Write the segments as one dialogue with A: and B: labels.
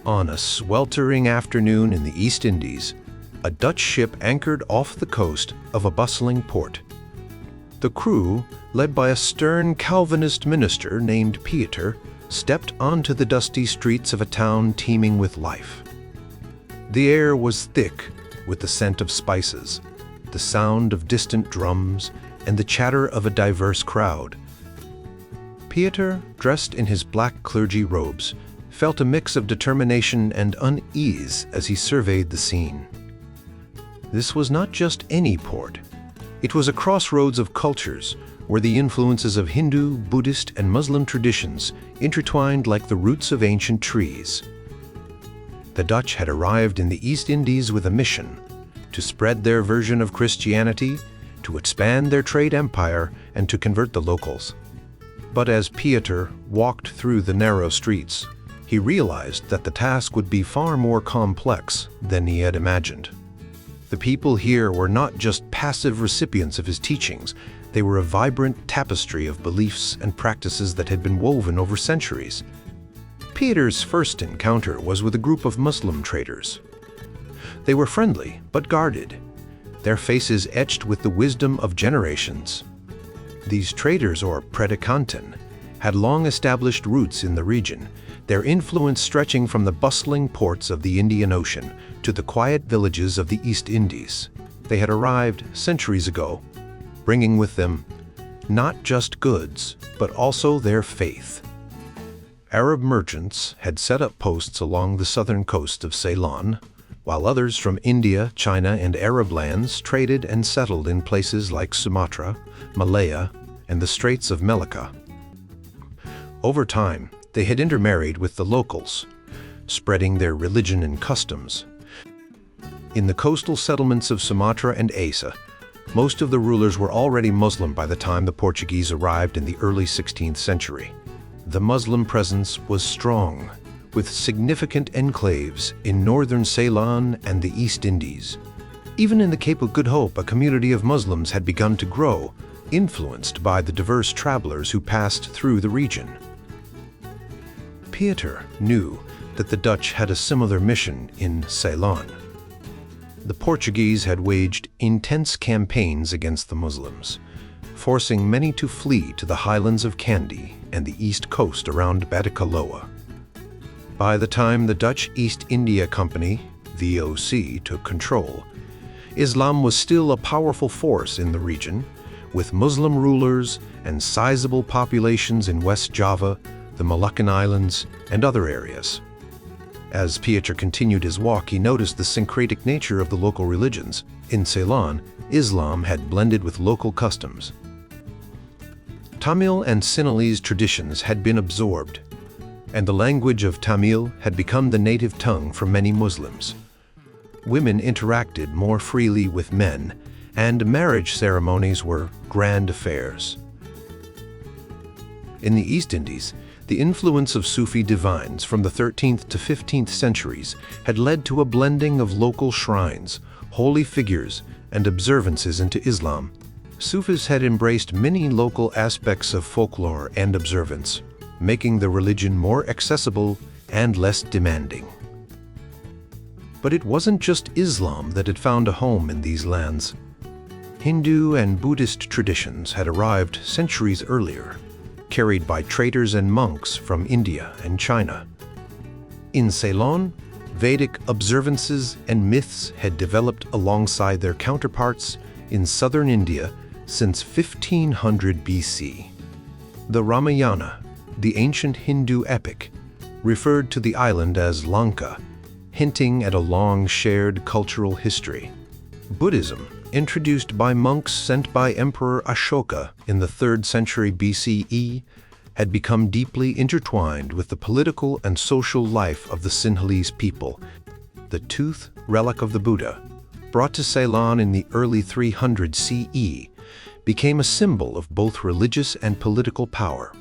A: On a sweltering afternoon in the East Indies, a Dutch ship anchored off the coast of a bustling port. The crew, led by a stern Calvinist minister named Pieter, stepped onto the dusty streets of a town teeming with life. The air was thick with the scent of spices, the sound of distant drums, and the chatter of a diverse crowd. Pieter, dressed in his black clergy robes, felt a mix of determination and unease as he surveyed the scene. This was not just any port. It was a crossroads of cultures where the influences of Hindu, Buddhist, and Muslim traditions intertwined like the roots of ancient trees. The Dutch had arrived in the East Indies with a mission: to spread their version of Christianity, to expand their trade empire, and to convert the locals. But as Pieter walked through the narrow streets, he realized that the task would be far more complex than he had imagined. The people here were not just passive recipients of his teachings, they were a vibrant tapestry of beliefs and practices that had been woven over centuries. Pieter's first encounter was with a group of Muslim traders. They were friendly but guarded, their faces etched with the wisdom of generations. These traders, or predicanten, had long-established roots in the region, their influence stretching from the bustling ports of the Indian Ocean to the quiet villages of the East Indies. They had arrived centuries ago, bringing with them not just goods, but also their faith. Arab merchants had set up posts along the southern coast of Ceylon, while others from India, China, and Arab lands traded and settled in places like Sumatra, Malaya, and the Straits of Malacca. Over time, they had intermarried with the locals, spreading their religion and customs. In the coastal settlements of Sumatra and Aceh, most of the rulers were already Muslim by the time the Portuguese arrived in the early 16th century. The Muslim presence was strong, with significant enclaves in northern Ceylon and the East Indies. Even in the Cape of Good Hope, a community of Muslims had begun to grow, influenced by the diverse travelers who passed through the region. Pieter knew that the Dutch had a similar mission in Ceylon. The Portuguese had waged intense campaigns against the Muslims, forcing many to flee to the highlands of Kandy and the east coast around Batticaloa. By the time the Dutch East India Company, VOC, took control, Islam was still a powerful force in the region, with Muslim rulers and sizable populations in West Java, the Moluccan Islands, and other areas. As Pieter continued his walk, he noticed the syncretic nature of the local religions. In Ceylon, Islam had blended with local customs. Tamil and Sinhalese traditions had been absorbed, and the language of Tamil had become the native tongue for many Muslims. Women interacted more freely with men, and marriage ceremonies were grand affairs. In the East Indies, the influence of Sufi divines from the 13th to 15th centuries had led to a blending of local shrines, holy figures, and observances into Islam. Sufis had embraced many local aspects of folklore and observance, making the religion more accessible and less demanding. But it wasn't just Islam that had found a home in these lands. Hindu and Buddhist traditions had arrived centuries earlier, carried by traders and monks from India and China. In Ceylon, Vedic observances and myths had developed alongside their counterparts in southern India since 1500 BC. The Ramayana, the ancient Hindu epic, referred to the island as Lanka, hinting at a long shared cultural history. Buddhism, introduced by monks sent by Emperor Ashoka in the 3rd century BCE, had become deeply intertwined with the political and social life of the Sinhalese people. The tooth relic of the Buddha, brought to Ceylon in the early 300 CE, became a symbol of both religious and political power.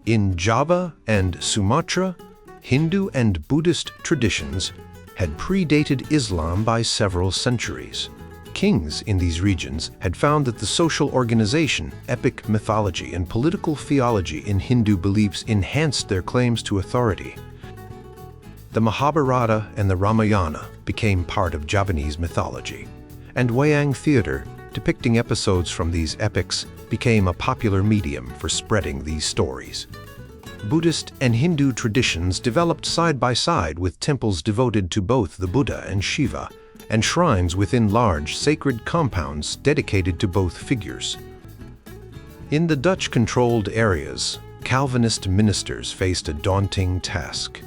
A: In Java and Sumatra, Hindu and Buddhist traditions had predated Islam by several centuries. Kings in these regions had found that the social organization, epic mythology, and political theology in Hindu beliefs enhanced their claims to authority. The Mahabharata and the Ramayana became part of Javanese mythology, and wayang theater, depicting episodes from these epics, became a popular medium for spreading these stories. Buddhist and Hindu traditions developed side by side with temples devoted to both the Buddha and Shiva, and shrines within large sacred compounds dedicated to both figures. In the Dutch-controlled areas, Calvinist ministers faced a daunting task.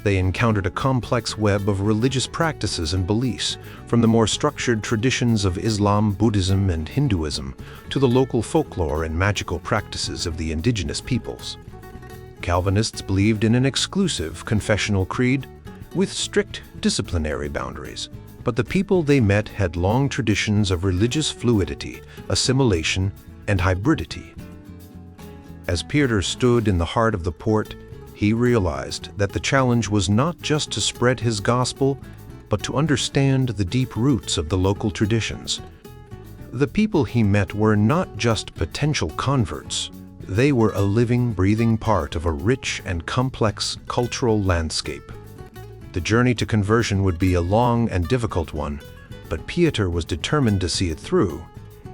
A: They encountered a complex web of religious practices and beliefs, from the more structured traditions of Islam, Buddhism, and Hinduism to the local folklore and magical practices of the indigenous peoples. Calvinists believed in an exclusive confessional creed with strict disciplinary boundaries, but the people they met had long traditions of religious fluidity, assimilation, and hybridity. As Pieter stood in the heart of the port, he realized that the challenge was not just to spread his gospel, but to understand the deep roots of the local traditions. The people he met were not just potential converts. They were a living, breathing part of a rich and complex cultural landscape. The journey to conversion would be a long and difficult one, but Pieter was determined to see it through,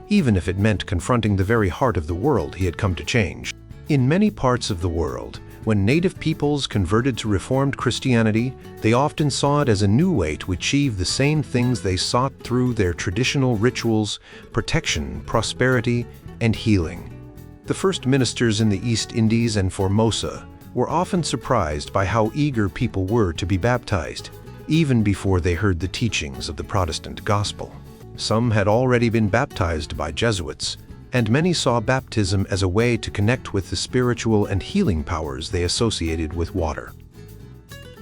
A: even if it meant confronting the very heart of the world he had come to change. In many parts of the world, when native peoples converted to Reformed Christianity, they often saw it as a new way to achieve the same things they sought through their traditional rituals: protection, prosperity, and healing. The first ministers in the East Indies and Formosa were often surprised by how eager people were to be baptized, even before they heard the teachings of the Protestant gospel. Some had already been baptized by Jesuits, and many saw baptism as a way to connect with the spiritual and healing powers they associated with water.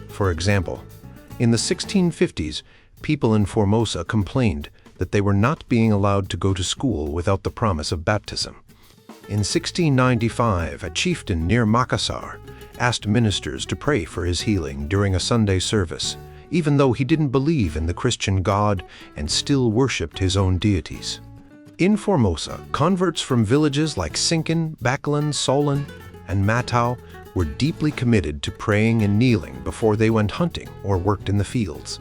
A: For example, in the 1650s, people in Formosa complained that they were not being allowed to go to school without the promise of baptism. In 1695, a chieftain near Makassar asked ministers to pray for his healing during a Sunday service, even though he didn't believe in the Christian God and still worshipped his own deities. In Formosa, converts from villages like Sinkin, Bakalan, Solon, and Matau were deeply committed to praying and kneeling before they went hunting or worked in the fields.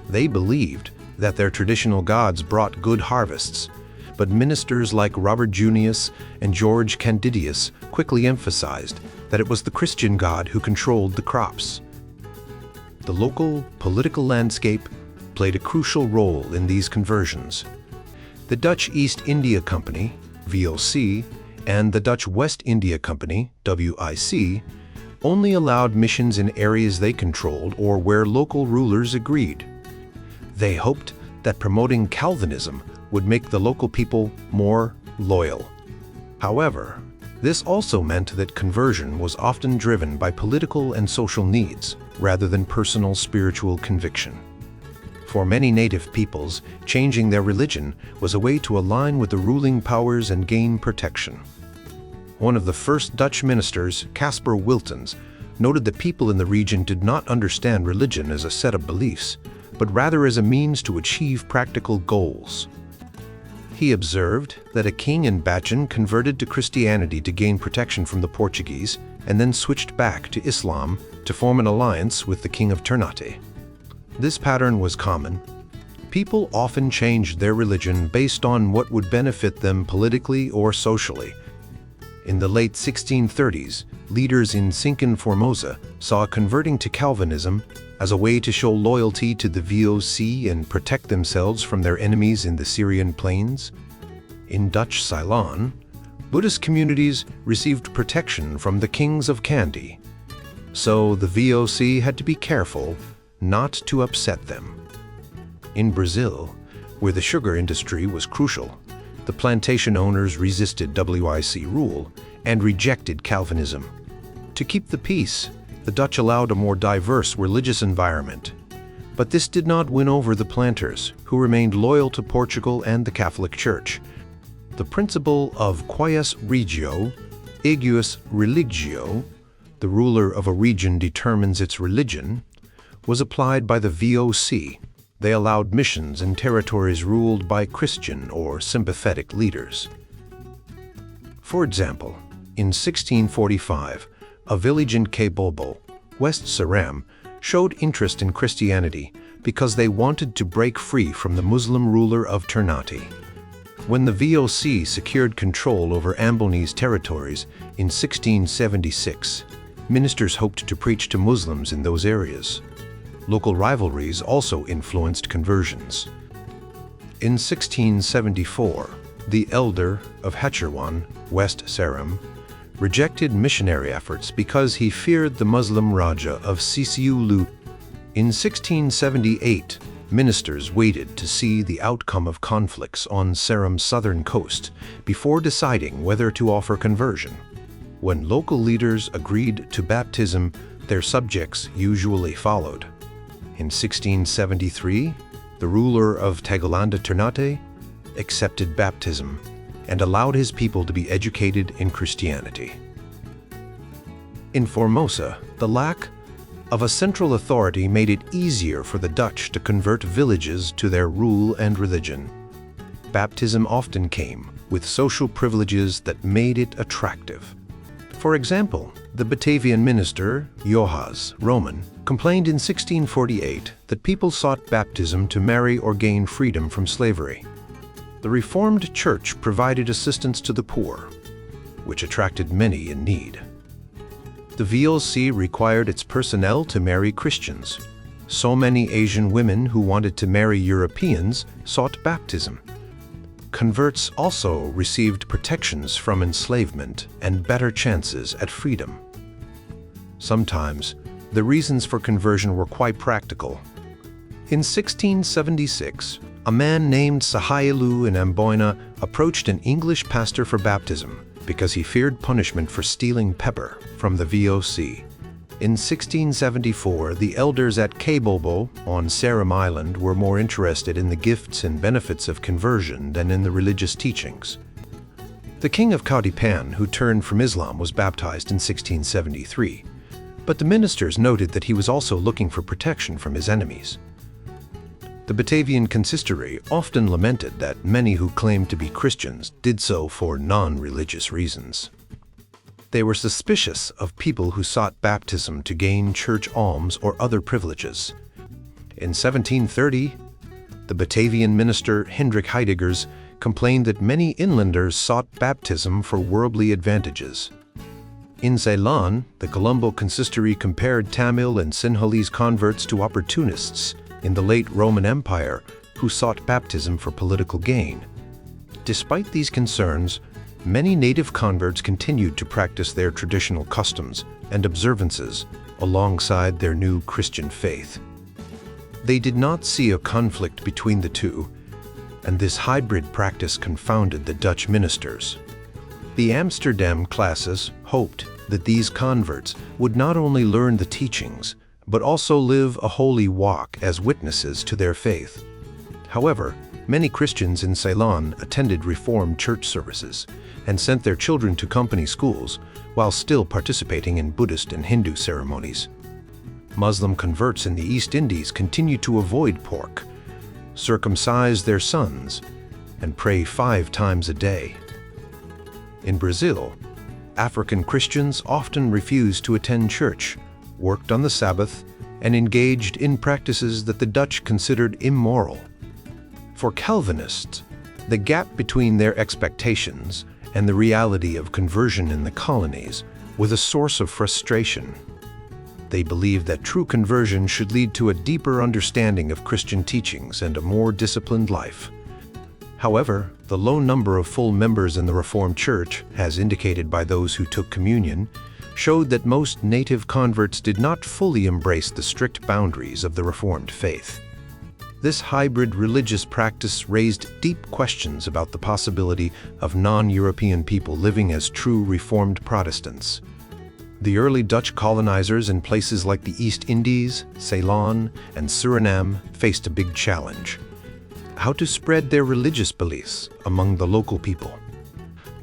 A: They believed that their traditional gods brought good harvests, but ministers like Robert Junius and George Candidius quickly emphasized that it was the Christian God who controlled the crops. The local political landscape played a crucial role in these conversions. The Dutch East India Company, VOC, and the Dutch West India Company, WIC, only allowed missions in areas they controlled or where local rulers agreed. They hoped that promoting Calvinism would make the local people more loyal. However, this also meant that conversion was often driven by political and social needs rather than personal spiritual conviction. For many native peoples, changing their religion was a way to align with the ruling powers and gain protection. One of the first Dutch ministers, Caspar Wiltens, noted that people in the region did not understand religion as a set of beliefs, but rather as a means to achieve practical goals. He observed that a king in Bachin converted to Christianity to gain protection from the Portuguese and then switched back to Islam to form an alliance with the king of Ternate. This pattern was common. People often changed their religion based on what would benefit them politically or socially. In the late 1630s, leaders in Sinkin, Formosa saw converting to Calvinism as a way to show loyalty to the VOC and protect themselves from their enemies in the Syrian plains. In Dutch Ceylon, Buddhist communities received protection from the kings of Kandy. So the VOC had to be careful not to upset them. In Brazil, where the sugar industry was crucial, the plantation owners resisted WIC rule and rejected Calvinism. To keep the peace, the Dutch allowed a more diverse religious environment. But this did not win over the planters, who remained loyal to Portugal and the Catholic Church. The principle of quaes regio, aeguus religio, the ruler of a region determines its religion, was applied by the VOC. They allowed missions in territories ruled by Christian or sympathetic leaders. For example, in 1645, a village in Kabobo, West Saram, showed interest in Christianity because they wanted to break free from the Muslim ruler of Ternate. When the VOC secured control over Ambonese territories in 1676, ministers hoped to preach to Muslims in those areas. Local rivalries also influenced conversions. In 1674, the elder of Hatcherwan, West Seram, rejected missionary efforts because he feared the Muslim Raja of Sisiulu. In 1678, ministers waited to see the outcome of conflicts on Seram's southern coast before deciding whether to offer conversion. When local leaders agreed to baptism, their subjects usually followed. In 1673, the ruler of Tagalanda Ternate accepted baptism and allowed his people to be educated in Christianity. In Formosa, the lack of a central authority made it easier for the Dutch to convert villages to their rule and religion. Baptism often came with social privileges that made it attractive. For example, the Batavian minister, Johannes Roman, complained in 1648 that people sought baptism to marry or gain freedom from slavery. The Reformed Church provided assistance to the poor, which attracted many in need. The VOC required its personnel to marry Christians. So many Asian women who wanted to marry Europeans sought baptism. Converts also received protections from enslavement and better chances at freedom. Sometimes, the reasons for conversion were quite practical. In 1676, a man named Sahailu in Amboina approached an English pastor for baptism because he feared punishment for stealing pepper from the VOC. In 1674, the elders at Kabobo on Seram Island were more interested in the gifts and benefits of conversion than in the religious teachings. The king of Kaudipan, who turned from Islam, was baptized in 1673, but the ministers noted that he was also looking for protection from his enemies. The Batavian consistory often lamented that many who claimed to be Christians did so for non-religious reasons. They were suspicious of people who sought baptism to gain church alms or other privileges. In 1730, the Batavian minister Hendrik Heideggers complained that many inlanders sought baptism for worldly advantages. In Ceylon, the Colombo consistory compared Tamil and Sinhalese converts to opportunists in the late Roman Empire who sought baptism for political gain. Despite these concerns, many native converts continued to practice their traditional customs and observances alongside their new Christian faith. They did not see a conflict between the two, and this hybrid practice confounded the Dutch ministers. The Amsterdam classis hoped that these converts would not only learn the teachings, but also live a holy walk as witnesses to their faith. However, many Christians in Ceylon attended Reformed church services and sent their children to company schools while still participating in Buddhist and Hindu ceremonies. Muslim converts in the East Indies continued to avoid pork, circumcise their sons, and pray 5 times a day. In Brazil, African Christians often refused to attend church, worked on the Sabbath, and engaged in practices that the Dutch considered immoral. For Calvinists, the gap between their expectations and the reality of conversion in the colonies was a source of frustration. They believed that true conversion should lead to a deeper understanding of Christian teachings and a more disciplined life. However, the low number of full members in the Reformed Church, as indicated by those who took communion, showed that most native converts did not fully embrace the strict boundaries of the Reformed faith. This hybrid religious practice raised deep questions about the possibility of non-European people living as true Reformed Protestants. The early Dutch colonizers in places like the East Indies, Ceylon, and Suriname faced a big challenge: how to spread their religious beliefs among the local people.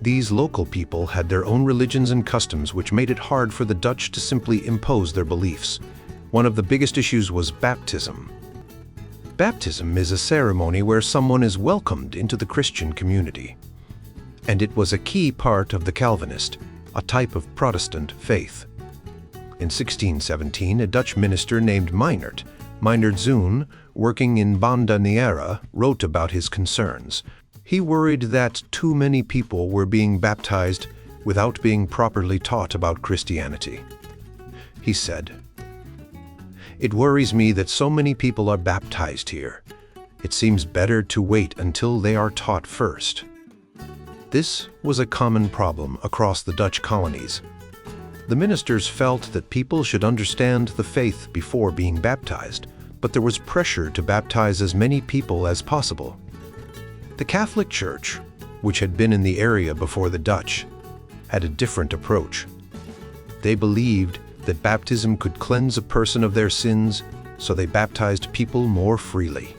A: These local people had their own religions and customs, which made it hard for the Dutch to simply impose their beliefs. One of the biggest issues was baptism. Baptism is a ceremony where someone is welcomed into the Christian community, and it was a key part of the Calvinist, a type of Protestant faith. In 1617, a Dutch minister named Meinert Zoon, working in Banda Niera, wrote about his concerns. He worried that too many people were being baptized without being properly taught about Christianity. He said, "It worries me that so many people are baptized here. It seems better to wait until they are taught first." This was a common problem across the Dutch colonies. The ministers felt that people should understand the faith before being baptized, but there was pressure to baptize as many people as possible. The Catholic Church, which had been in the area before the Dutch, had a different approach. They believed that baptism could cleanse a person of their sins, so they baptized people more freely.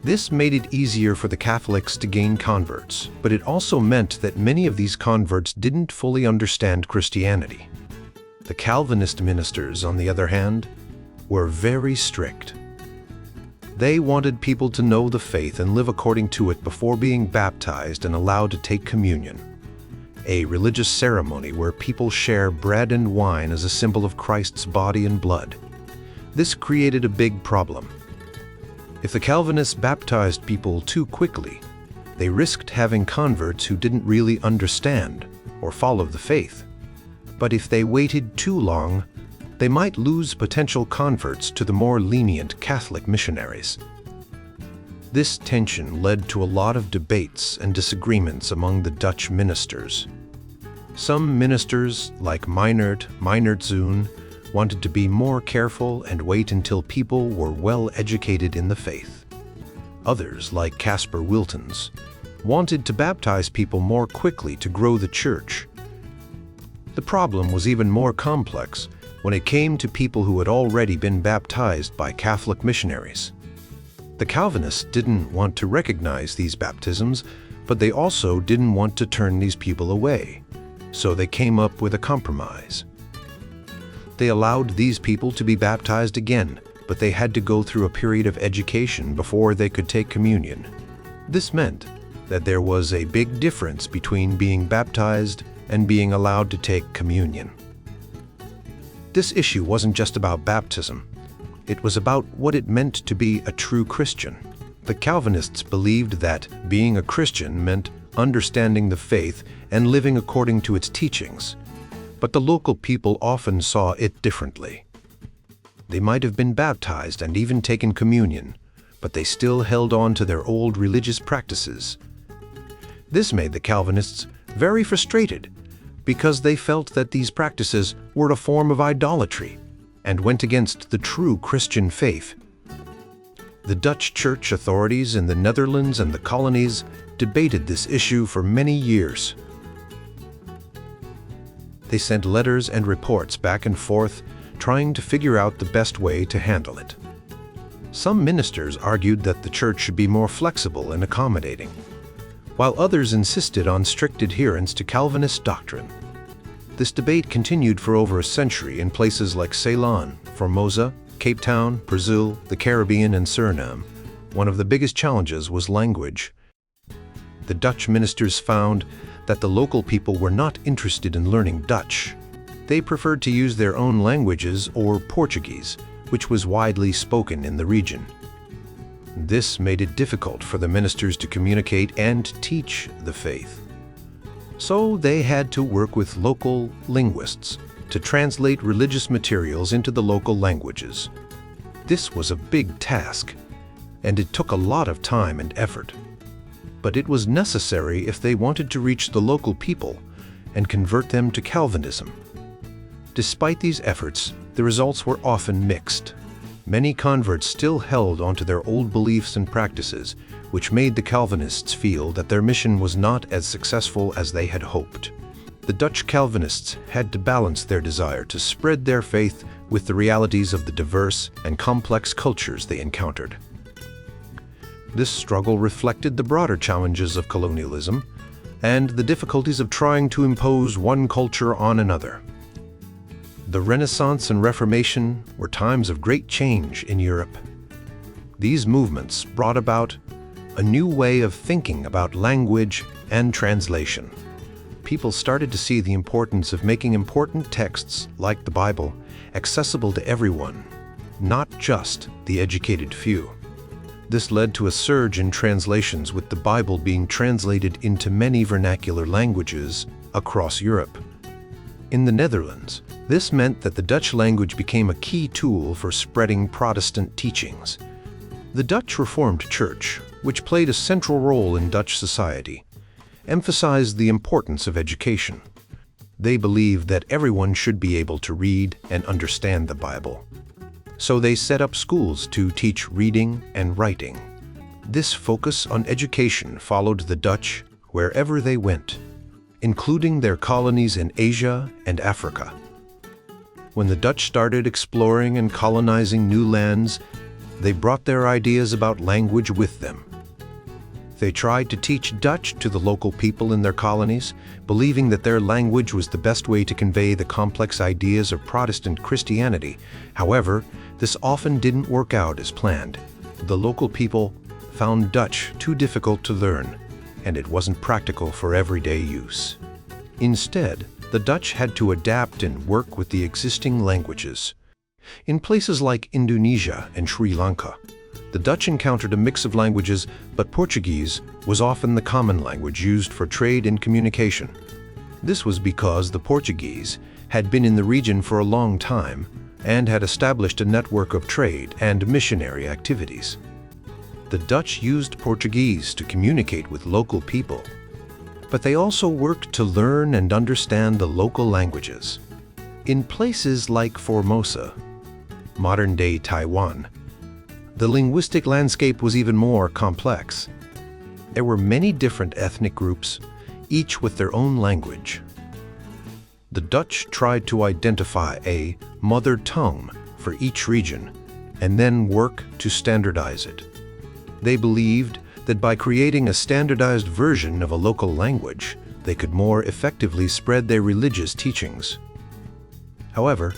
A: This made it easier for the Catholics to gain converts, but it also meant that many of these converts didn't fully understand Christianity. The Calvinist ministers, on the other hand, were very strict. They wanted people to know the faith and live according to it before being baptized and allowed to take communion, a religious ceremony where people share bread and wine as a symbol of Christ's body and blood. This created a big problem. If the Calvinists baptized people too quickly, they risked having converts who didn't really understand or follow the faith. But if they waited too long, they might lose potential converts to the more lenient Catholic missionaries. This tension led to a lot of debates and disagreements among the Dutch ministers. Some ministers, like Meinert Zoon, wanted to be more careful and wait until people were well educated in the faith. Others, like Caspar Wiltens, wanted to baptize people more quickly to grow the church. The problem was even more complex when it came to people who had already been baptized by Catholic missionaries. The Calvinists didn't want to recognize these baptisms, but they also didn't want to turn these people away, so they came up with a compromise. They allowed these people to be baptized again, but they had to go through a period of education before they could take communion. This meant that there was a big difference between being baptized and being allowed to take communion. This issue wasn't just about baptism. It was about what it meant to be a true Christian. The Calvinists believed that being a Christian meant understanding the faith and living according to its teachings. But the local people often saw it differently. They might have been baptized and even taken communion, but they still held on to their old religious practices. This made the Calvinists very frustrated because they felt that these practices were a form of idolatry and went against the true Christian faith. The Dutch church authorities in the Netherlands and the colonies debated this issue for many years. They sent letters and reports back and forth, trying to figure out the best way to handle it. Some ministers argued that the church should be more flexible and accommodating, while others insisted on strict adherence to Calvinist doctrine. This debate continued for over a century in places like Ceylon, Formosa, Cape Town, Brazil, the Caribbean, and Suriname. One of the biggest challenges was language. The Dutch ministers found that the local people were not interested in learning Dutch. They preferred to use their own languages or Portuguese, which was widely spoken in the region. This made it difficult for the ministers to communicate and teach the faith. So they had to work with local linguists to translate religious materials into the local languages. This was a big task, and it took a lot of time and effort. But it was necessary if they wanted to reach the local people and convert them to Calvinism. Despite these efforts, the results were often mixed. Many converts still held onto their old beliefs and practices, which made the Calvinists feel that their mission was not as successful as they had hoped. The Dutch Calvinists had to balance their desire to spread their faith with the realities of the diverse and complex cultures they encountered. This struggle reflected the broader challenges of colonialism and the difficulties of trying to impose one culture on another. The Renaissance and Reformation were times of great change in Europe. These movements brought about a new way of thinking about language and translation. people started to see the importance of making important texts like the Bible accessible to everyone, not just the educated few. This led to a surge in translations, with the Bible being translated into many vernacular languages across Europe. In the Netherlands, this meant that the Dutch language became a key tool for spreading Protestant teachings. The Dutch Reformed Church, which played a central role in Dutch society, emphasized the importance of education. They believed that everyone should be able to read and understand the Bible. So they set up schools to teach reading and writing. This focus on education followed the Dutch wherever they went, including their colonies in Asia and Africa. When the Dutch started exploring and colonizing new lands, they brought their ideas about language with them. They tried to teach Dutch to the local people in their colonies, believing that their language was the best way to convey the complex ideas of Protestant Christianity. However, this often didn't work out as planned. The local people found Dutch too difficult to learn, and it wasn't practical for everyday use. Instead, the Dutch had to adapt and work with the existing languages. In places like Indonesia and Sri Lanka, the Dutch encountered a mix of languages, but Portuguese was often the common language used for trade and communication. This was because the Portuguese had been in the region for a long time and had established a network of trade and missionary activities. The Dutch used Portuguese to communicate with local people, but they also worked to learn and understand the local languages. In places like Formosa, modern-day Taiwan, the linguistic landscape was even more complex. There were many different ethnic groups, each with their own language. The Dutch tried to identify a mother tongue for each region and then work to standardize it. They believed that by creating a standardized version of a local language, they could more effectively spread their religious teachings. However,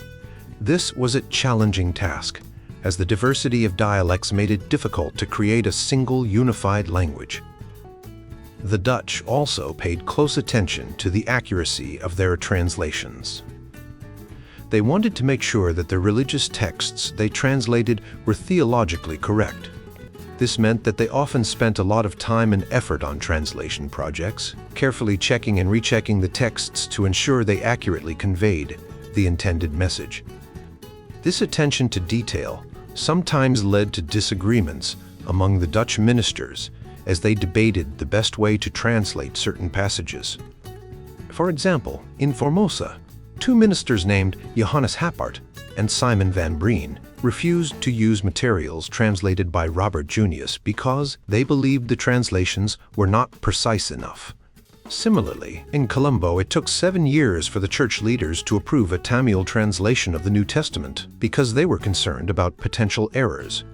A: this was a challenging task, as the diversity of dialects made it difficult to create a single unified language. The Dutch also paid close attention to the accuracy of their translations. They wanted to make sure that the religious texts they translated were theologically correct. This meant that they often spent a lot of time and effort on translation projects, carefully checking and rechecking the texts to ensure they accurately conveyed the intended message. This attention to detail sometimes led to disagreements among the Dutch ministers as they debated the best way to translate certain passages. For example, in Formosa, two ministers named Johannes Happart and Simon van Breen refused to use materials translated by Robert Junius because they believed the translations were not precise enough. Similarly, in Colombo, it took 7 years for the church leaders to approve a Tamil translation of the New Testament because they were concerned about potential errors.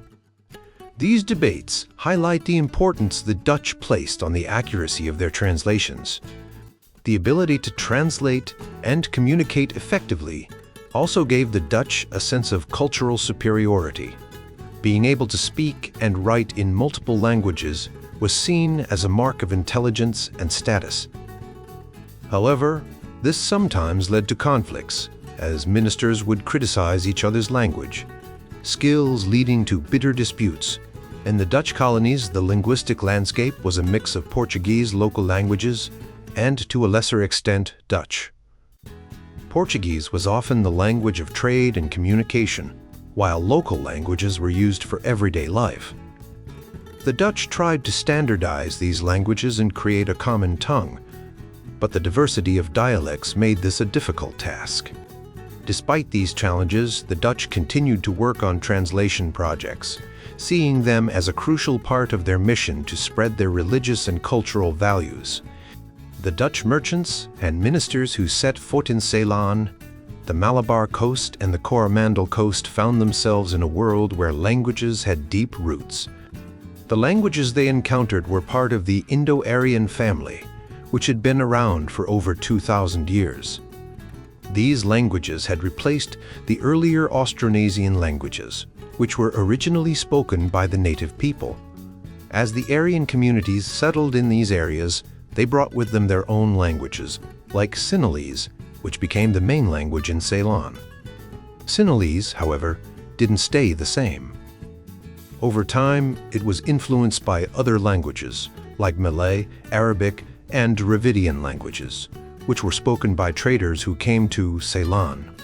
A: These debates highlight the importance the Dutch placed on the accuracy of their translations. The ability to translate and communicate effectively also gave the Dutch a sense of cultural superiority. Being able to speak and write in multiple languages was seen as a mark of intelligence and status. However, this sometimes led to conflicts, as ministers would criticize each other's language, skills leading to bitter disputes. In the Dutch colonies, the linguistic landscape was a mix of Portuguese local languages and, to a lesser extent, Dutch. Portuguese was often the language of trade and communication, while local languages were used for everyday life. The Dutch tried to standardize these languages and create a common tongue, but the diversity of dialects made this a difficult task. Despite these challenges, the Dutch continued to work on translation projects, seeing them as a crucial part of their mission to spread their religious and cultural values. The Dutch merchants and ministers who set foot in Ceylon, the Malabar coast, and the Coromandel coast found themselves in a world where languages had deep roots. The languages they encountered were part of the Indo-Aryan family, which had been around for over 2,000 years. These languages had replaced the earlier Austronesian languages, which were originally spoken by the native people. As the Aryan communities settled in these areas, they brought with them their own languages, like Sinhalese, which became the main language in Ceylon. Sinhalese, however, didn't stay the same. Over time, it was influenced by other languages, like Malay, Arabic, and Dravidian languages, which were spoken by traders who came to Ceylon.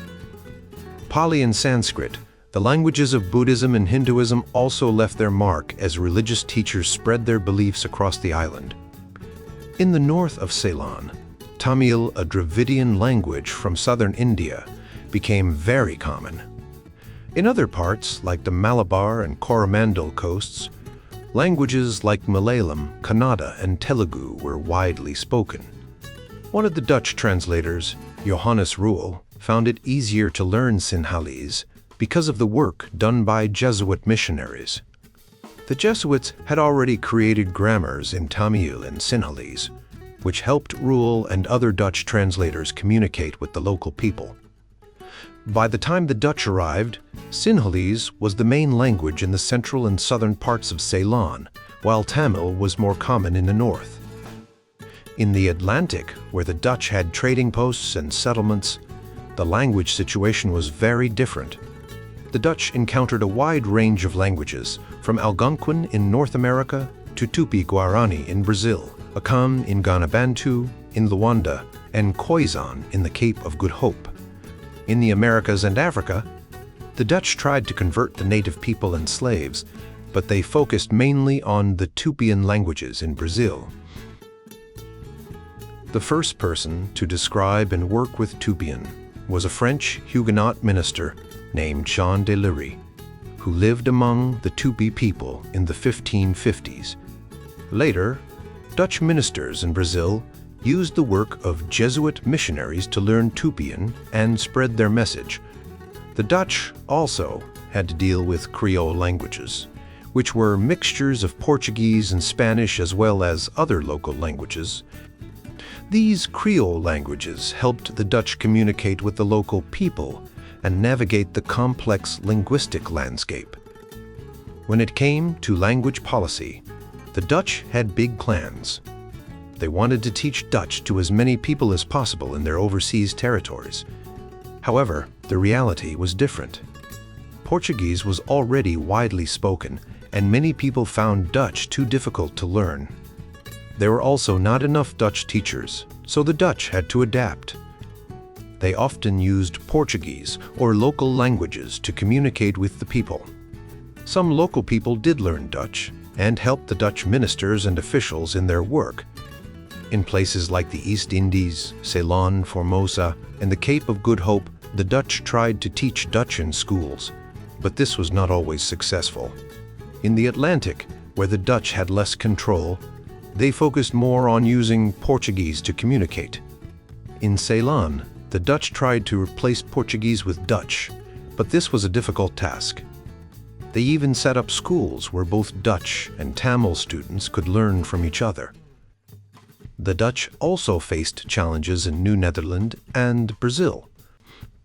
A: Pali and Sanskrit, the languages of Buddhism and Hinduism, also left their mark as religious teachers spread their beliefs across the island. In the north of Ceylon, Tamil, a Dravidian language from southern India, became very common. In other parts, like the Malabar and Coromandel coasts, languages like Malayalam, Kannada, and Telugu were widely spoken. One of the Dutch translators, Johannes Ruhl, found it easier to learn Sinhalese because of the work done by Jesuit missionaries. The Jesuits had already created grammars in Tamil and Sinhalese, which helped Ruhl and other Dutch translators communicate with the local people. By the time the Dutch arrived, Sinhalese was the main language in the central and southern parts of Ceylon, while Tamil was more common in the north. In the Atlantic, where the Dutch had trading posts and settlements, the language situation was very different. The Dutch encountered a wide range of languages, from Algonquin in North America to Tupi-Guarani in Brazil, Akan in Ghana Bantu in Luanda, and Khoisan in the Cape of Good Hope. In the Americas and Africa, the Dutch tried to convert the native people and slaves, but they focused mainly on the Tupian languages in Brazil. The first person to describe and work with Tupian was a French Huguenot minister named Jean de Lery, who lived among the Tupi people in the 1550s. Later, Dutch ministers in Brazil used the work of Jesuit missionaries to learn Tupian and spread their message. The Dutch also had to deal with Creole languages, which were mixtures of Portuguese and Spanish as well as other local languages. These Creole languages helped the Dutch communicate with the local people and navigate the complex linguistic landscape. When it came to language policy, the Dutch had big plans. They wanted to teach Dutch to as many people as possible in their overseas territories. However, the reality was different. Portuguese was already widely spoken, and many people found Dutch too difficult to learn. There were also not enough Dutch teachers, so the Dutch had to adapt. They often used Portuguese or local languages to communicate with the people. Some local people did learn Dutch and helped the Dutch ministers and officials in their work. In places like the East Indies, Ceylon, Formosa, and the Cape of Good Hope, the Dutch tried to teach Dutch in schools, but this was not always successful. In the Atlantic, where the Dutch had less control, they focused more on using Portuguese to communicate. In Ceylon, the Dutch tried to replace Portuguese with Dutch, but this was a difficult task. They even set up schools where both Dutch and Tamil students could learn from each other. The Dutch also faced challenges in New Netherland and Brazil.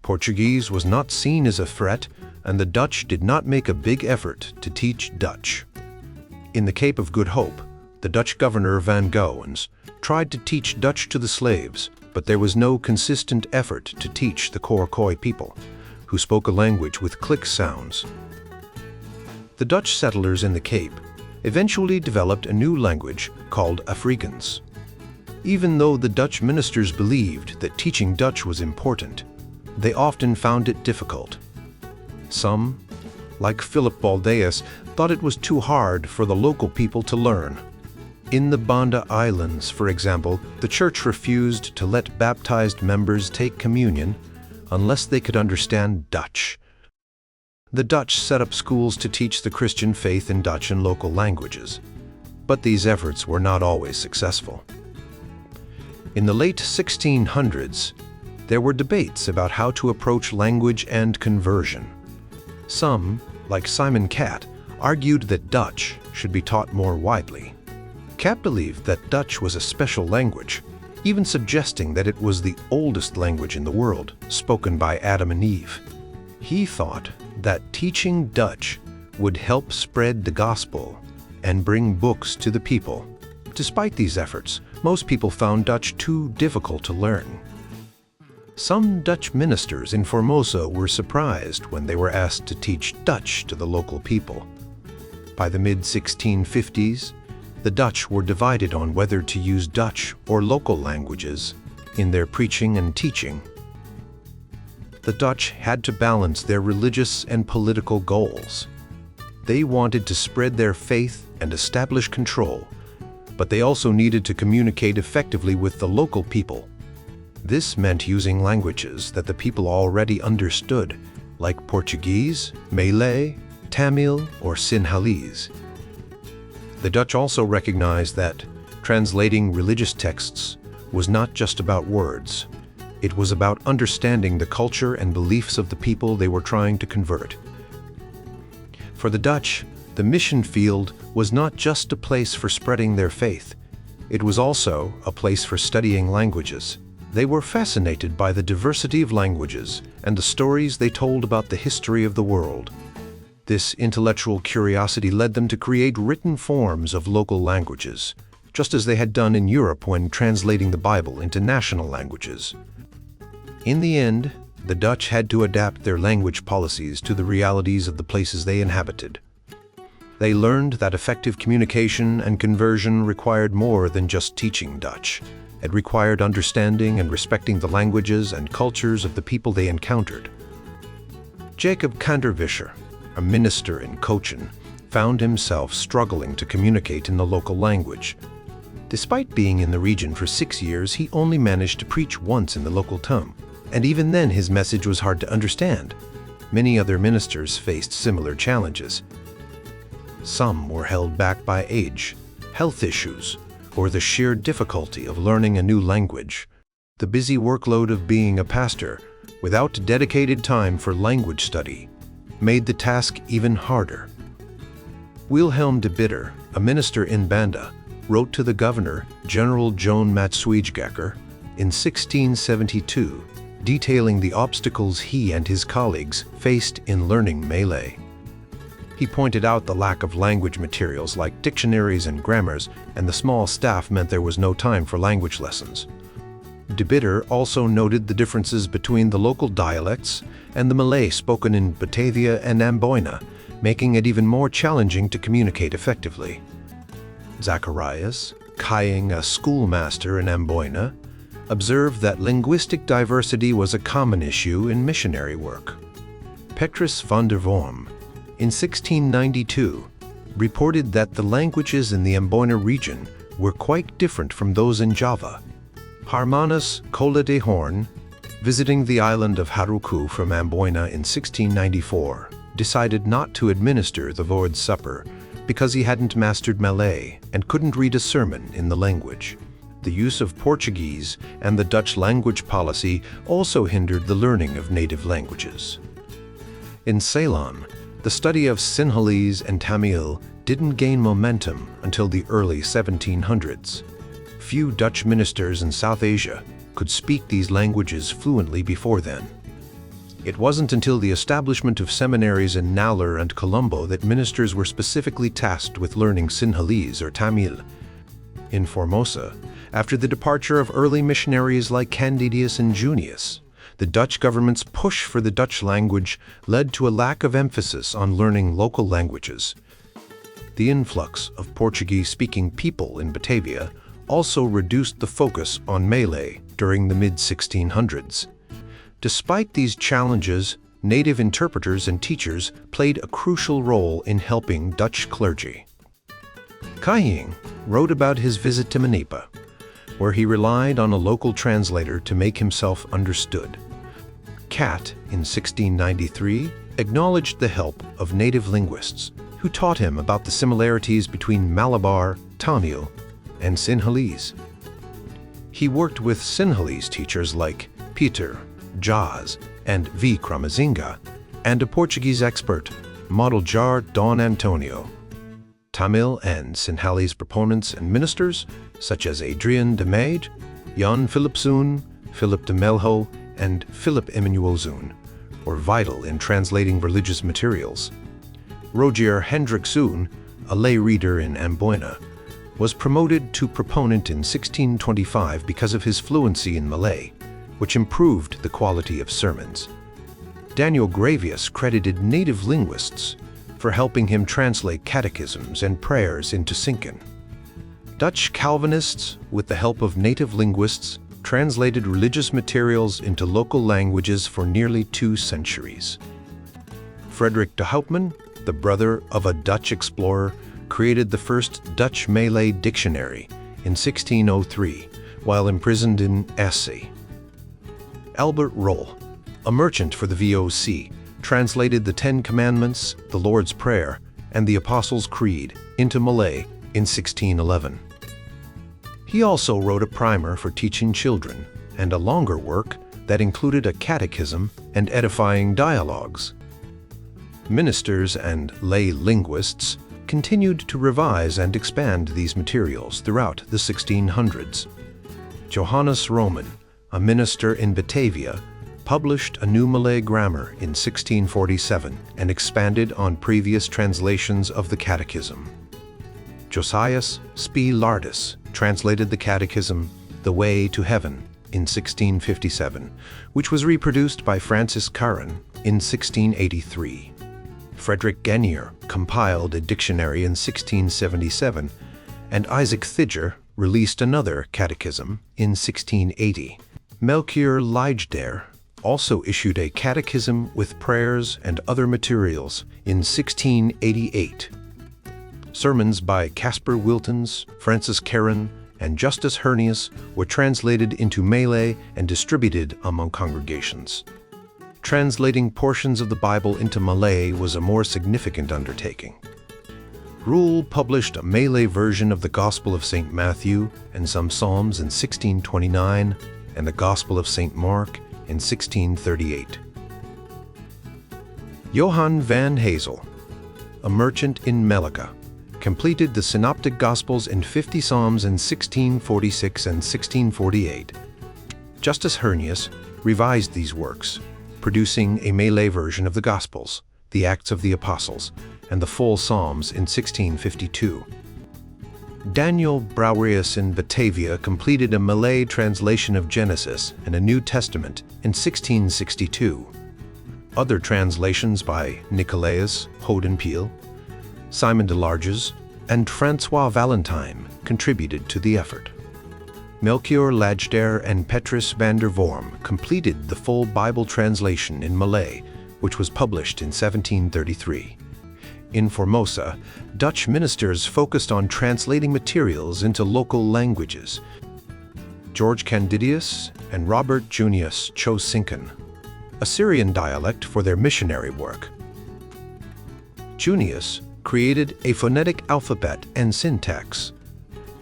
A: Portuguese was not seen as a threat, and the Dutch did not make a big effort to teach Dutch. In the Cape of Good Hope, the Dutch governor Van Goens tried to teach Dutch to the slaves, but there was no consistent effort to teach the Khoisan people, who spoke a language with click sounds. The Dutch settlers in the Cape eventually developed a new language called Afrikaans. Even though the Dutch ministers believed that teaching Dutch was important, they often found it difficult. Some, like Philip Baldeus, thought it was too hard for the local people to learn. In the Banda Islands, for example, the church refused to let baptized members take communion unless they could understand Dutch. The Dutch set up schools to teach the Christian faith in Dutch and local languages, but these efforts were not always successful. In the late 1600s, there were debates about how to approach language and conversion. Some, like Simon Catt, argued that Dutch should be taught more widely. Catt believed that Dutch was a special language, even suggesting that it was the oldest language in the world, spoken by Adam and Eve. He thought that teaching Dutch would help spread the gospel and bring books to the people. Despite these efforts, most people found Dutch too difficult to learn. Some Dutch ministers in Formosa were surprised when they were asked to teach Dutch to the local people. By the mid-1650s, the Dutch were divided on whether to use Dutch or local languages in their preaching and teaching. The Dutch had to balance their religious and political goals. They wanted to spread their faith and establish control, but they also needed to communicate effectively with the local people. This meant using languages that the people already understood, like Portuguese, Malay, Tamil, or Sinhalese. The Dutch also recognized that translating religious texts was not just about words. It was about understanding the culture and beliefs of the people they were trying to convert. For the Dutch, the mission field was not just a place for spreading their faith. It was also a place for studying languages. They were fascinated by the diversity of languages and the stories they told about the history of the world. This intellectual curiosity led them to create written forms of local languages, just as they had done in Europe when translating the Bible into national languages. In the end, the Dutch had to adapt their language policies to the realities of the places they inhabited. They learned that effective communication and conversion required more than just teaching Dutch. It required understanding and respecting the languages and cultures of the people they encountered. Jacob Kandervischer, a minister in Cochin, found himself struggling to communicate in the local language. Despite being in the region for 6 years, he only managed to preach once in the local tongue, and even then his message was hard to understand. Many other ministers faced similar challenges. Some were held back by age, health issues, or the sheer difficulty of learning a new language. The busy workload of being a pastor, without dedicated time for language study, made the task even harder. Wilhelm de Bitter, a minister in Banda, wrote to the governor, General Joan Matswijgekker, in 1672, detailing the obstacles he and his colleagues faced in learning Malay. He pointed out the lack of language materials like dictionaries and grammars, and the small staff meant there was no time for language lessons. De Bitter also noted the differences between the local dialects and the Malay spoken in Batavia and Amboina, making it even more challenging to communicate effectively. Zacharias, Kying, a schoolmaster in Amboina, observed that linguistic diversity was a common issue in missionary work. Petrus van der Worm, in 1692, reported that the languages in the Amboina region were quite different from those in Java. Harmanus Cola de Horn, visiting the island of Haruku from Amboina in 1694, decided not to administer the Lord's Supper because he hadn't mastered Malay and couldn't read a sermon in the language. The use of Portuguese and the Dutch language policy also hindered the learning of native languages. In Ceylon, the study of Sinhalese and Tamil didn't gain momentum until the early 1700s. Few Dutch ministers in South Asia could speak these languages fluently before then. It wasn't until the establishment of seminaries in Nallur and Colombo that ministers were specifically tasked with learning Sinhalese or Tamil. In Formosa, after the departure of early missionaries like Candidius and Junius, the Dutch government's push for the Dutch language led to a lack of emphasis on learning local languages. The influx of Portuguese-speaking people in Batavia also reduced the focus on Malay during the mid-1600s. Despite these challenges, native interpreters and teachers played a crucial role in helping Dutch clergy. Kying wrote about his visit to Manipa, where he relied on a local translator to make himself understood. Cat, in 1693, acknowledged the help of native linguists who taught him about the similarities between Malabar, Tamil, and Sinhalese. He worked with Sinhalese teachers like Pieter, Jaz, and V. Kramazinga, and a Portuguese expert, Modeljar Dom Antonio. Tamil and Sinhalese proponents and ministers, such as Adrian de Maid, Jan Philipzoon, Philip de Melho, and Philip Emmanuelzoon, were vital in translating religious materials. Rogier Hendrickzoon, a lay reader in Amboina, was promoted to proponent in 1625 because of his fluency in Malay, which improved the quality of sermons. Daniel Gravius credited native linguists for helping him translate catechisms and prayers into Sinken. Dutch Calvinists, with the help of native linguists, translated religious materials into local languages for nearly 2 centuries. Frederick de Houtman, the brother of a Dutch explorer, created the first Dutch Malay dictionary in 1603 while imprisoned in Esse. Albert Roll, a merchant for the VOC, translated the 10 Commandments, the Lord's Prayer, and the Apostles' Creed into Malay in 1611. He also wrote a primer for teaching children and a longer work that included a catechism and edifying dialogues. Ministers and lay linguists continued to revise and expand these materials throughout the 1600s. Johannes Roman, a minister in Batavia, published a new Malay grammar in 1647 and expanded on previous translations of the Catechism. Josias Spi Lardus translated the Catechism, The Way to Heaven, in 1657, which was reproduced by Francis Curran in 1683. Frederick Genier compiled a dictionary in 1677, and Isaac Thidger released another catechism in 1680. Melchior Leijder also issued a catechism with prayers and other materials in 1688. Sermons by Caspar Wiltons, Francis Caron, and Justus Hernius were translated into Malay and distributed among congregations. Translating portions of the Bible into Malay was a more significant undertaking. Rule published a Malay version of the Gospel of St. Matthew and some Psalms in 1629, and the Gospel of St. Mark in 1638. Johann van Hazel, a merchant in Melika, completed the Synoptic Gospels and 50 Psalms in 1646 and 1648. Justus Hernius revised these works, producing a Malay version of the Gospels, the Acts of the Apostles, and the full Psalms in 1652. Daniel Brouwerus in Batavia completed a Malay translation of Genesis and a New Testament in 1662. Other translations by Nicolaas Hodenpiel, Simon de Larges, and François Valentine contributed to the effort. Melchior Leijder and Petrus van der Worm completed the full Bible translation in Malay, which was published in 1733. In Formosa, Dutch ministers focused on translating materials into local languages. George Candidius and Robert Junius chose Sinken, a Syrian dialect, for their missionary work. Junius created a phonetic alphabet and syntax,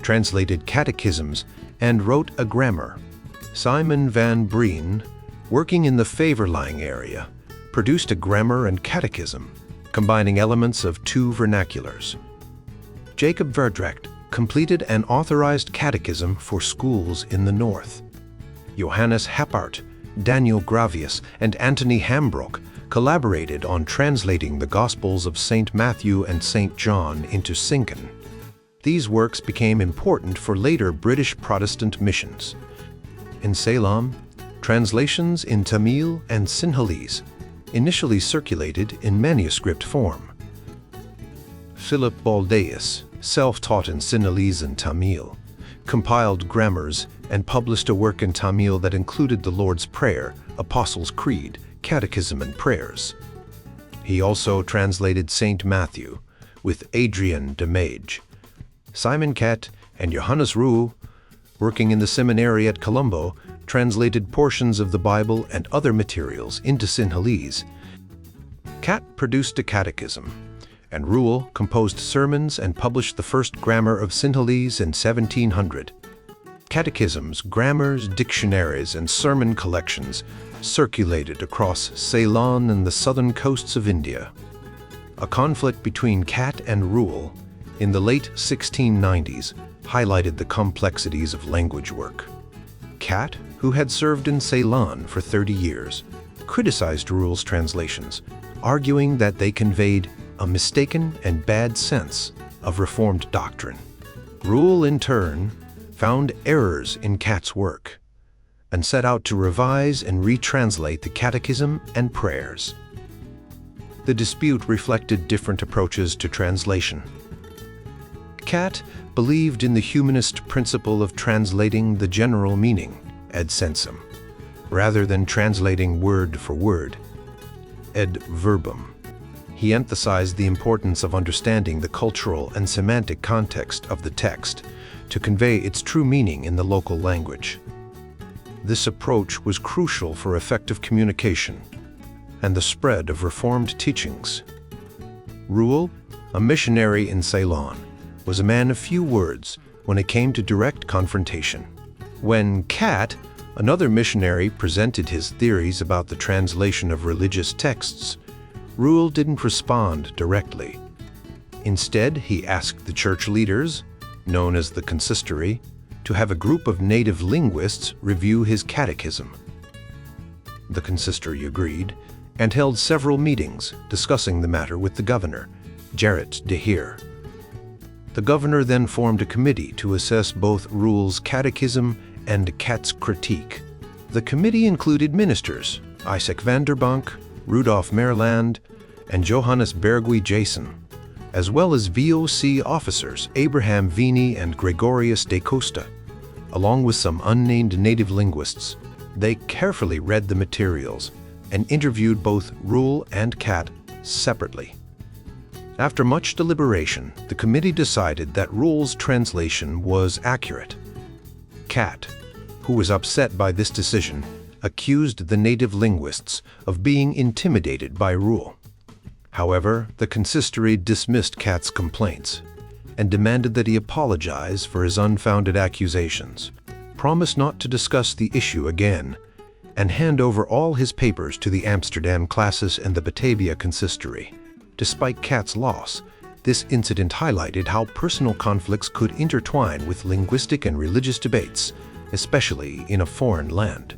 A: translated catechisms, and wrote a grammar. Simon van Breen, working in the Faverlang area, produced a grammar and catechism, combining elements of 2 vernaculars. Jacob Verdrecht completed an authorized catechism for schools in the north. Johannes Happart, Daniel Gravius, and Anthony Hambrook collaborated on translating the Gospels of St. Matthew and St. John into Sinken. These works became important for later British Protestant missions. In Ceylon, translations in Tamil and Sinhalese initially circulated in manuscript form. Philip Baldeus, self-taught in Sinhalese and Tamil, compiled grammars and published a work in Tamil that included the Lord's Prayer, Apostles' Creed, Catechism, and prayers. He also translated St. Matthew with Adrian de Mage. Simon Cat and Johannes Roux, working in the seminary at Colombo, translated portions of the Bible and other materials into Sinhalese. Cat produced a catechism, and Roux composed sermons and published the first grammar of Sinhalese in 1700. Catechisms, grammars, dictionaries, and sermon collections circulated across Ceylon and the southern coasts of India. A conflict between Cat and Roux in the late 1690s highlighted the complexities of language work. Cat, who had served in Ceylon for 30 years, criticized Roux's translations, arguing that they conveyed a mistaken and bad sense of Reformed doctrine. Rule, in turn, found errors in Cat's work and set out to revise and retranslate the Catechism and prayers. The dispute reflected different approaches to translation. Cat believed in the humanist principle of translating the general meaning, ad sensum, rather than translating word for word, ad verbum. He emphasized the importance of understanding the cultural and semantic context of the text to convey its true meaning in the local language. This approach was crucial for effective communication and the spread of Reformed teachings. Rule, a missionary in Ceylon, was a man of few words when it came to direct confrontation. When Cat, another missionary, presented his theories about the translation of religious texts, Rule didn't respond directly. Instead, he asked the church leaders, known as the consistory, to have a group of native linguists review his catechism. The consistory agreed and held several meetings discussing the matter with the governor, Gerrit de Heer. The governor then formed a committee to assess both Rule's catechism and Cat's critique. The committee included ministers Isaac van der Bank, Rudolf Meerland, and Johannes Bergui Jason, as well as VOC officers Abraham Vini and Gregorius de Costa, along with some unnamed native linguists. They carefully read the materials and interviewed both Rule and Cat separately. After much deliberation, the committee decided that Rule's translation was accurate. Cat, who was upset by this decision, accused the native linguists of being intimidated by Rule. However, the consistory dismissed Cat's complaints and demanded that he apologize for his unfounded accusations, promise not to discuss the issue again, and hand over all his papers to the Amsterdam classis and the Batavia consistory. Despite Cat's loss, this incident highlighted how personal conflicts could intertwine with linguistic and religious debates, especially in a foreign land.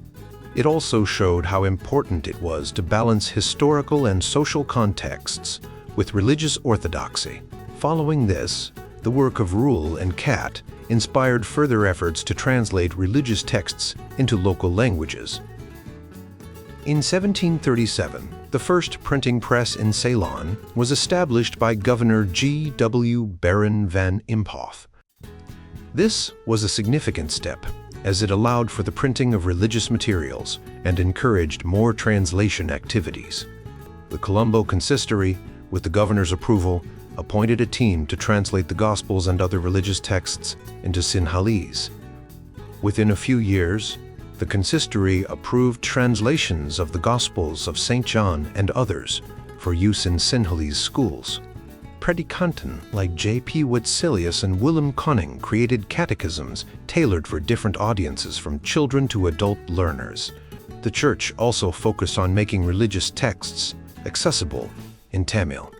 A: It also showed how important it was to balance historical and social contexts with religious orthodoxy. Following this, the work of Rule and Cat inspired further efforts to translate religious texts into local languages. In 1737, the first printing press in Ceylon was established by Governor G. W. Baron van Imhoff. This was a significant step, as it allowed for the printing of religious materials and encouraged more translation activities. The Colombo consistory, with the governor's approval, appointed a team to translate the Gospels and other religious texts into Sinhalese. Within a few years, the consistory approved translations of the Gospels of St. John and others for use in Sinhalese schools. Predikanten like J.P. Wetzelius and Willem Conning created catechisms tailored for different audiences from children to adult learners. The church also focused on making religious texts accessible in Tamil.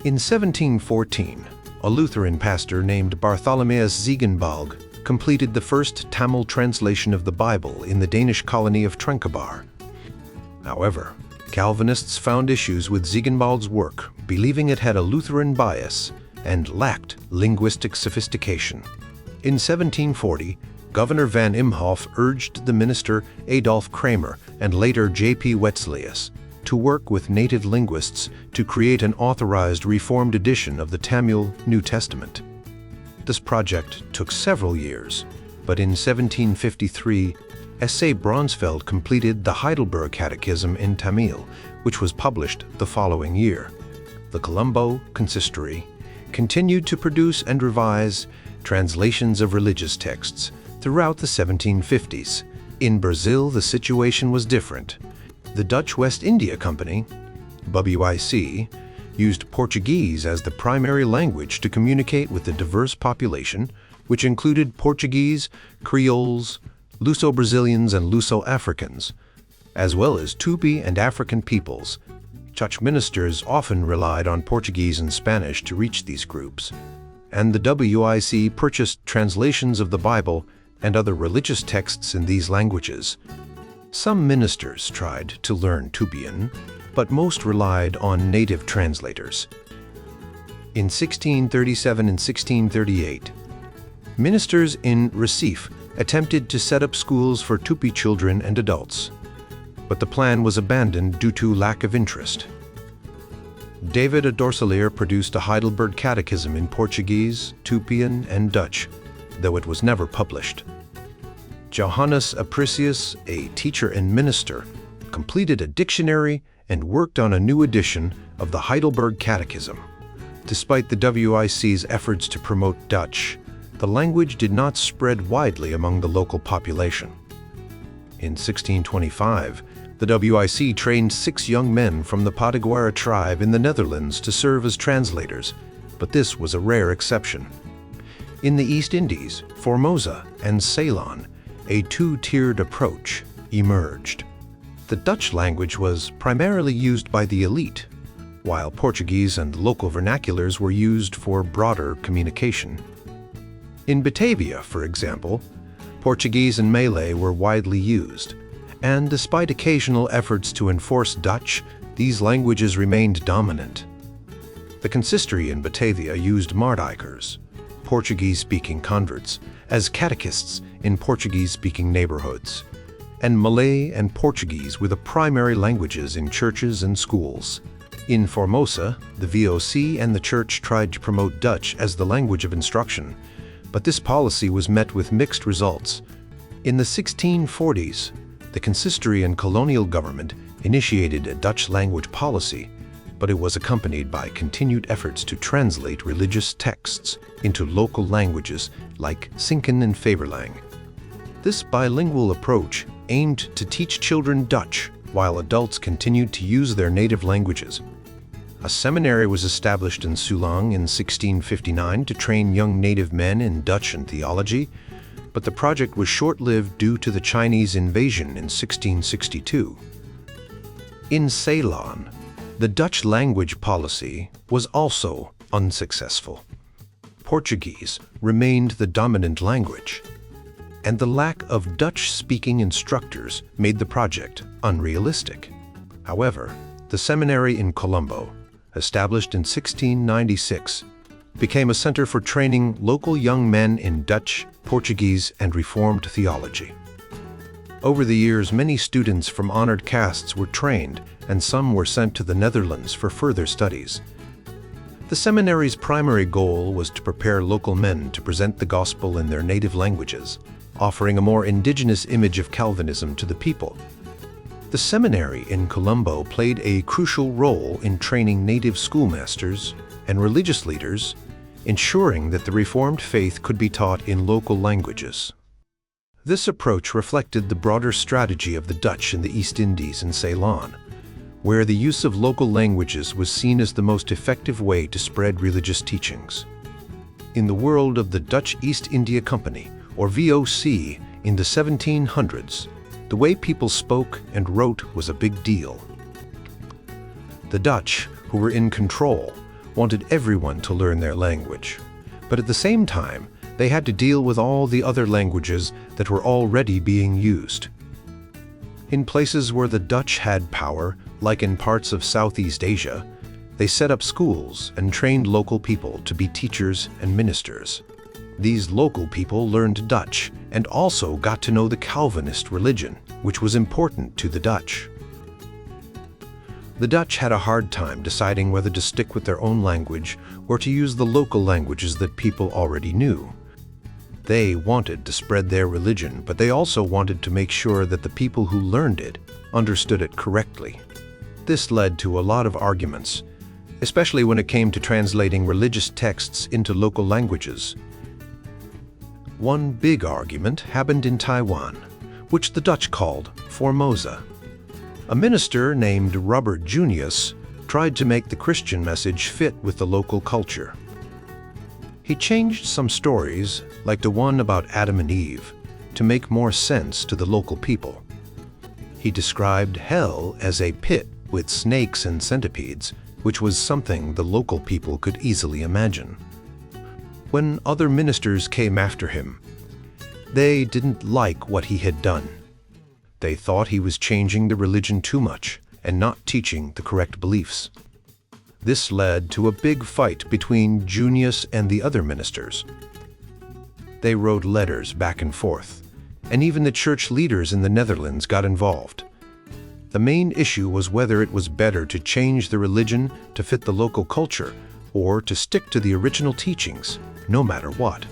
A: In 1714, a Lutheran pastor named Bartholomeus Ziegenbalg completed the first Tamil translation of the Bible in the Danish colony of Tranquebar. However, Calvinists found issues with Ziegenbalg's work, believing it had a Lutheran bias and lacked linguistic sophistication. In 1740, Governor van Imhoff urged the minister Adolf Kramer and later J.P. Wetzelius to work with native linguists to create an authorized Reformed edition of the Tamil New Testament. This project took several years, but in 1753, S.A. Bronsfeld completed the Heidelberg Catechism in Tamil, which was published the following year. The Colombo consistory continued to produce and revise translations of religious texts throughout the 1750s. In Brazil, the situation was different. The Dutch West India Company, WIC, used Portuguese as the primary language to communicate with the diverse population, which included Portuguese, Creoles, Luso-Brazilians, and Luso-Africans, as well as Tupi and African peoples. Church ministers often relied on Portuguese and Spanish to reach these groups, and the WIC purchased translations of the Bible and other religious texts in these languages. Some ministers tried to learn Tupian, but most relied on native translators. In 1637 and 1638, ministers in Recife attempted to set up schools for Tupi children and adults, but the plan was abandoned due to lack of interest. David Dorsalier produced a Heidelberg Catechism in Portuguese, Tupian, and Dutch, though it was never published. Johannes Apricius, a teacher and minister, completed a dictionary and worked on a new edition of the Heidelberg Catechism. Despite the WIC's efforts to promote Dutch, the language did not spread widely among the local population. In 1625, the WIC trained 6 young men from the Potiguara tribe in the Netherlands to serve as translators, but this was a rare exception. In the East Indies, Formosa and Ceylon, a 2-tiered approach emerged. The Dutch language was primarily used by the elite, while Portuguese and local vernaculars were used for broader communication. In Batavia, for example, Portuguese and Malay were widely used, and despite occasional efforts to enforce Dutch, these languages remained dominant. The consistory in Batavia used Maardijkers, Portuguese-speaking converts, as catechists in Portuguese-speaking neighborhoods, and Malay and Portuguese were the primary languages in churches and schools. In Formosa, the VOC and the Church tried to promote Dutch as the language of instruction, but this policy was met with mixed results. In the 1640s, the consistory and colonial government initiated a Dutch language policy, but it was accompanied by continued efforts to translate religious texts into local languages like Sinken and Faberlang. This bilingual approach aimed to teach children Dutch while adults continued to use their native languages. A seminary was established in Sulang in 1659 to train young native men in Dutch and theology, but the project was short-lived due to the Chinese invasion in 1662. In Ceylon, the Dutch language policy was also unsuccessful. Portuguese remained the dominant language, and the lack of Dutch-speaking instructors made the project unrealistic. However, the seminary in Colombo, established in 1696, became a center for training local young men in Dutch, Portuguese, and Reformed theology. Over the years, many students from honored castes were trained, and some were sent to the Netherlands for further studies. The seminary's primary goal was to prepare local men to present the gospel in their native languages, offering a more indigenous image of Calvinism to the people. The seminary in Colombo played a crucial role in training native schoolmasters and religious leaders, ensuring that the Reformed faith could be taught in local languages. This approach reflected the broader strategy of the Dutch in the East Indies and Ceylon, where the use of local languages was seen as the most effective way to spread religious teachings. In the world of the Dutch East India Company, or VOC, in the 1700s, the way people spoke and wrote was a big deal. The Dutch, who were in control, wanted everyone to learn their language, but at the same time, they had to deal with all the other languages that were already being used. In places where the Dutch had power, like in parts of Southeast Asia, they set up schools and trained local people to be teachers and ministers. These local people learned Dutch and also got to know the Calvinist religion, which was important to the Dutch. The Dutch had a hard time deciding whether to stick with their own language or to use the local languages that people already knew. They wanted to spread their religion, but they also wanted to make sure that the people who learned it understood it correctly. This led to a lot of arguments, especially when it came to translating religious texts into local languages. One big argument happened in Taiwan, which the Dutch called Formosa. A minister named Robert Junius tried to make the Christian message fit with the local culture. He changed some stories, like the one about Adam and Eve, to make more sense to the local people. He described hell as a pit with snakes and centipedes, which was something the local people could easily imagine. When other ministers came after him, they didn't like what he had done. They thought he was changing the religion too much and not teaching the correct beliefs. This led to a big fight between Junius and the other ministers. They wrote letters back and forth, and even the church leaders in the Netherlands got involved. The main issue was whether it was better to change the religion to fit the local culture or to stick to the original teachings, no matter what.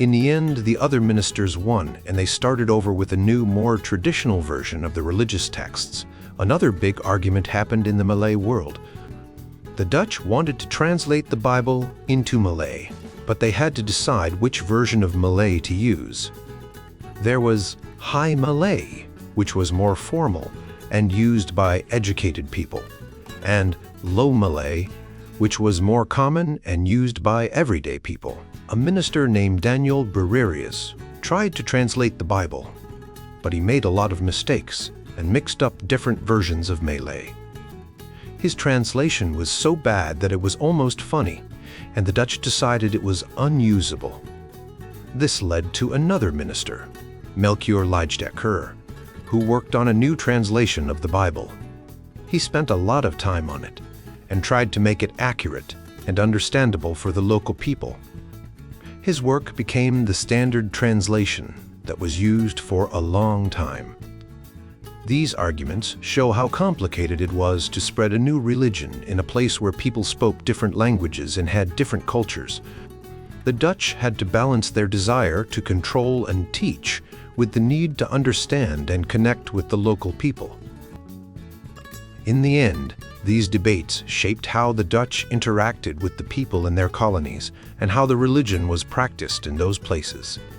A: In the end, the other ministers won, and they started over with a new, more traditional version of the religious texts. Another big argument happened in the Malay world. The Dutch wanted to translate the Bible into Malay, but they had to decide which version of Malay to use. There was High Malay, which was more formal and used by educated people, and Low Malay, which was more common and used by everyday people. A minister named Daniel Bererius tried to translate the Bible, but he made a lot of mistakes and mixed up different versions of Malay. His translation was so bad that it was almost funny, and the Dutch decided it was unusable. This led to another minister, Melchior Leijdekker, who worked on a new translation of the Bible. He spent a lot of time on it and tried to make it accurate and understandable for the local people. His work became the standard translation that was used for a long time. These arguments show how complicated it was to spread a new religion in a place where people spoke different languages and had different cultures. The Dutch had to balance their desire to control and teach with the need to understand and connect with the local people. In the end, these debates shaped how the Dutch interacted with the people in their colonies and how the religion was practiced in those places.